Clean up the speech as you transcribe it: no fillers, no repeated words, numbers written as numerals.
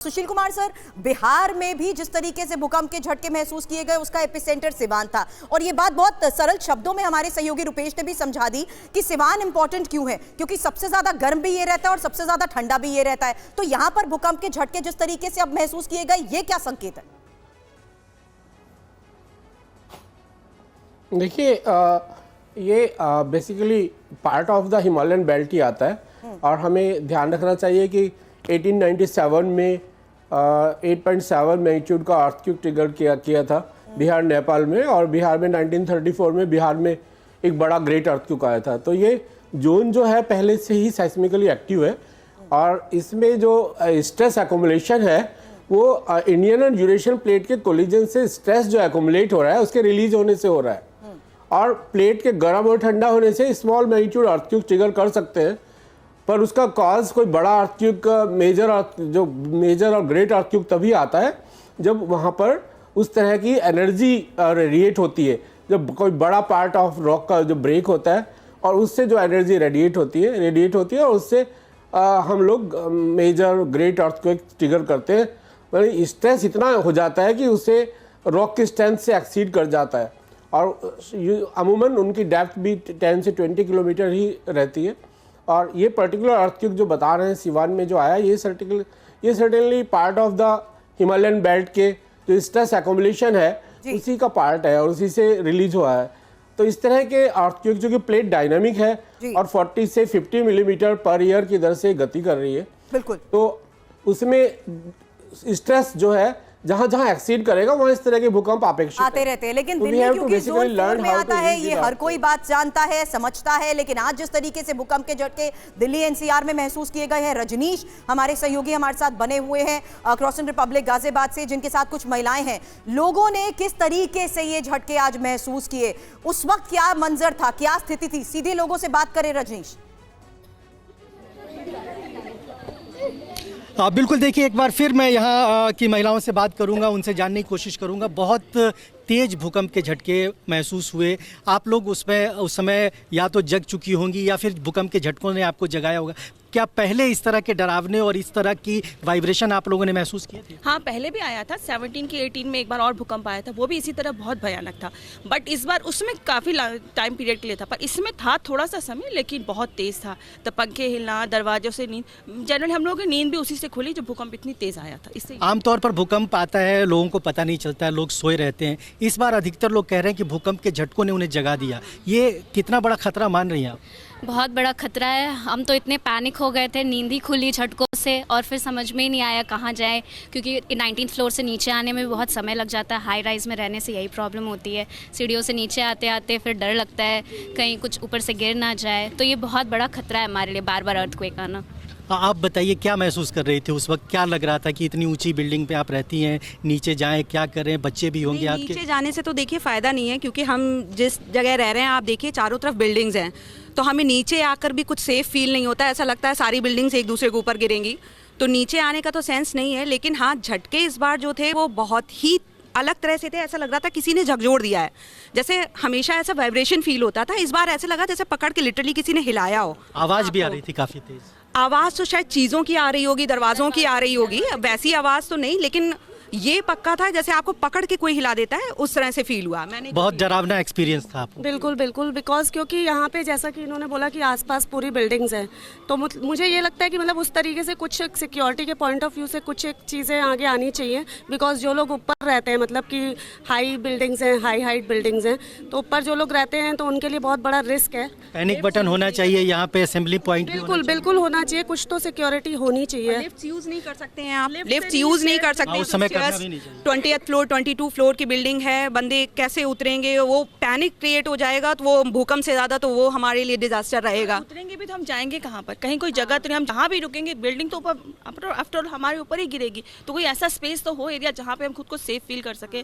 Sushil Kumar sir, Bihar में भी जिस तरीके से भूकंप के झटके महसूस किए गए उसका एपिसेंटर सिवान था और ये बात बहुत सरल शब्दों में हमारे सहयोगी रुपेश ने भी समझा दी कि सिवान इंपॉर्टेंट क्यों है, क्योंकि सबसे ज्यादा गर्म भी ये रहता है और सबसे ज्यादा ठंडा भी ये रहता है। तो यहां पर भूकंप के झटके जिस तरीके से अब महसूस किए गए, ये क्या संकेत है? देखिए, ये basically part of the Himalayan belt ही आता है और हमें ध्यान रखना चाहिए कि 1897 में 8.7 मैग्नीट्यूड का अर्थक्वेक ट्रिगर किया था बिहार नेपाल में, और बिहार में 1934 में बिहार में एक बड़ा ग्रेट अर्थक्वेक आया था। तो ये जोन जो है पहले से ही साइस्मिकली एक्टिव है और इसमें जो स्ट्रेस एकोमुलेशन है वो इंडियन और यूरेशियन प्लेट के कोलिजन से स्ट्रेस जो एकोमुलेट हो रहा है उसके रिलीज होने से हो रहा है, और प्लेट के गर्म और ठंडा होने से स्मॉल मैग्नीट्यूड अर्थक्वेक ट्रिगर कर सकते हैं, पर उसका कॉज कोई बड़ा अर्थक्वेक मेजर और ग्रेट अर्थक्वेक तभी आता है जब वहाँ पर उस तरह की एनर्जी रेडिएट होती है, जब कोई बड़ा पार्ट ऑफ रॉक का जो ब्रेक होता है और उससे जो एनर्जी रेडिएट होती है और उससे हम लोग मेजर ग्रेट अर्थक्वेक ट्रिगर करते हैं। मतलब स्ट्रेस इतना हो जाता है कि उसे रॉक की स्ट्रेंथ से एक्सीड कर जाता है और अमूमन उनकी डेप्थ भी 10 से 20 किलोमीटर ही रहती है। और ये पर्टिकुलर अर्थक्वेक जो बता रहे हैं सिवान में जो आया, ये certainly part of the Himalayan belt के जो स्ट्रेस एकोमुलेशन है उसी का पार्ट है और उसी से रिलीज हुआ है। तो इस तरह के अर्थक्वेक जो कि प्लेट डायनामिक है और 40 से 50 मिलीमीटर पर ईयर की दर से गति कर रही है, बिल्कुल, तो उसमें स्ट्रेस जो है जहां जहां एक्सीड करेगा वहां इस तरह के भूकंप अपेक्षित आते रहते हैं। लेकिन दिल्ली क्योंकि जोन 4 में आता है, ये हर कोई बात जानता है, समझता है, लेकिन आज जिस तरीके से भूकंप के झटके दिल्ली एनसीआर में महसूस किए गए हैं, रजनीश हमारे सहयोगी हमारे साथ बने हुए हैं क्रॉसिंग रिपब्लिक गाजियाबाद से, जिनके साथ कुछ महिलाएं हैं। लोगों ने किस तरीके से ये झटके आज महसूस किए, उस वक्त क्या मंजर था, क्या स्थिति थी? सीधे लोगों से बात करें रजनीश। बिल्कुल, देखिए एक बार फिर मैं यहाँ की महिलाओं से बात करूँगा, उनसे जानने की कोशिश करूँगा। बहुत तेज भूकंप के झटके महसूस हुए, आप लोग उस समय या तो जग चुकी होंगी या फिर भूकंप के झटकों ने आपको जगाया होगा। क्या पहले इस तरह के डरावने और इस तरह की वाइब्रेशन आप लोगों ने महसूस किए थे? हाँ, पहले भी आया था 17 की 18 में एक बार और भूकंप आया था, वो भी इसी तरह बहुत भयानक था, बट इस बार उसमें काफ़ी टाइम पीरियड के लिए था, पर इसमें था थोड़ा सा समय लेकिन बहुत तेज़ था। तो पंखे हिलना, दरवाजों से नींद, जनरली हम लोगों की नींद भी उसी से खुली जब भूकंप इतनी तेज़ आया था। इससे आमतौर पर भूकंप आता है, लोगों को पता नहीं चलता है, लोग सोए रहते हैं। इस बार अधिकतर लोग कह रहे हैं कि भूकंप के झटकों ने उन्हें जगा दिया। ये कितना बड़ा खतरा मान रही हैं आप? बहुत बड़ा खतरा है। हम तो इतने पैनिक हो गए थे, नींद ही खुली झटकों से, और फिर समझ में ही नहीं आया कहाँ जाए, क्योंकि 19th फ्लोर से नीचे आने में भी बहुत समय लग जाता है। हाई राइज में रहने से यही प्रॉब्लम होती है, सीढ़ियों से नीचे आते आते फिर डर लगता है कहीं कुछ ऊपर से गिर ना जाए। तो ये बहुत बड़ा खतरा है हमारे लिए, बार बार अर्थक्वेक आना। आप बताइए, क्या महसूस कर रही थी उस वक्त? क्या लग रहा था कि इतनी ऊंची बिल्डिंग पे आप रहती हैं, नीचे जाएं, क्या करें? बच्चे भी होंगे आपके। नीचे जाने से तो देखिए फ़ायदा नहीं है, क्योंकि हम जिस जगह रह रहे हैं आप देखिए चारों तरफ बिल्डिंग्स हैं, तो हमें नीचे आकर भी कुछ सेफ फील नहीं होता है। ऐसा लगता है सारी बिल्डिंग्स एक दूसरे के ऊपर गिरेंगी, तो नीचे आने का तो सेंस नहीं है। लेकिन हाँ, झटके इस बार जो थे वो बहुत ही अलग तरह से थे। ऐसा लग रहा था किसी ने झकझोर दिया है, जैसे हमेशा ऐसा वाइब्रेशन फील होता था, इस बार ऐसे लगा जैसे पकड़ के लिटरली किसी ने हिलाया हो। आवाज़ भी आ रही थी काफ़ी तेज। आवाज़ तो शायद चीज़ों की आ रही होगी, दरवाज़ों की आ रही होगी, वैसी आवाज़ तो नहीं, लेकिन ये पक्का था जैसे आपको पकड़ के कोई हिला देता है, उस तरह से फील हुआ। मैंने बहुत डरावना एक्सपीरियंस था आपको? बिल्कुल बिल्कुल, बिकॉज क्योंकि यहाँ पे जैसा कि इन्होंने बोला कि आसपास पूरी बिल्डिंग्स हैं, तो मुझे ये लगता है कि मतलब उस तरीके से कुछ सिक्योरिटी के पॉइंट ऑफ व्यू से कुछ एक चीज़ें आगे आनी चाहिए। बिकॉज जो लोग ऊपर रहते हैं, मतलब कि हाई बिल्डिंग्स हैं, हाई हाइट बिल्डिंग्स हैं, तो ऊपर जो लोग रहते हैं तो उनके लिए बहुत बड़ा रिस्क है। पैनिक बटन होना चाहिए यहाँ पे, असेंबली पॉइंट बिल्कुल बिल्कुल होना चाहिए, कुछ तो सिक्योरिटी होनी चाहिए। लिफ्ट यूज़ नहीं कर सकते हैं आप, लिफ्ट यूज़ नहीं कर सकते उस समय करना भी नहीं चाहिए। 20th फ्लोर 22 फ्लोर की बिल्डिंग है, बंदे कैसे उतरेंगे? वो पैनिक क्रिएट हो जाएगा, तो वो भूकंप से ज़्यादा तो वो हमारे लिए डिजास्टर रहेगा। उतरेंगे भी तो हम जाएंगे कहाँ पर? कहीं कोई जगह तो नहीं, हम जहाँ भी रुकेंगे बिल्डिंग तो ऊपर आफ्टर ऑल हमारे ऊपर ही गिरेगी, तो कोई ऐसा स्पेस तो हो एरिया जहाँ पे हम खुद को सेफ फील कर सके।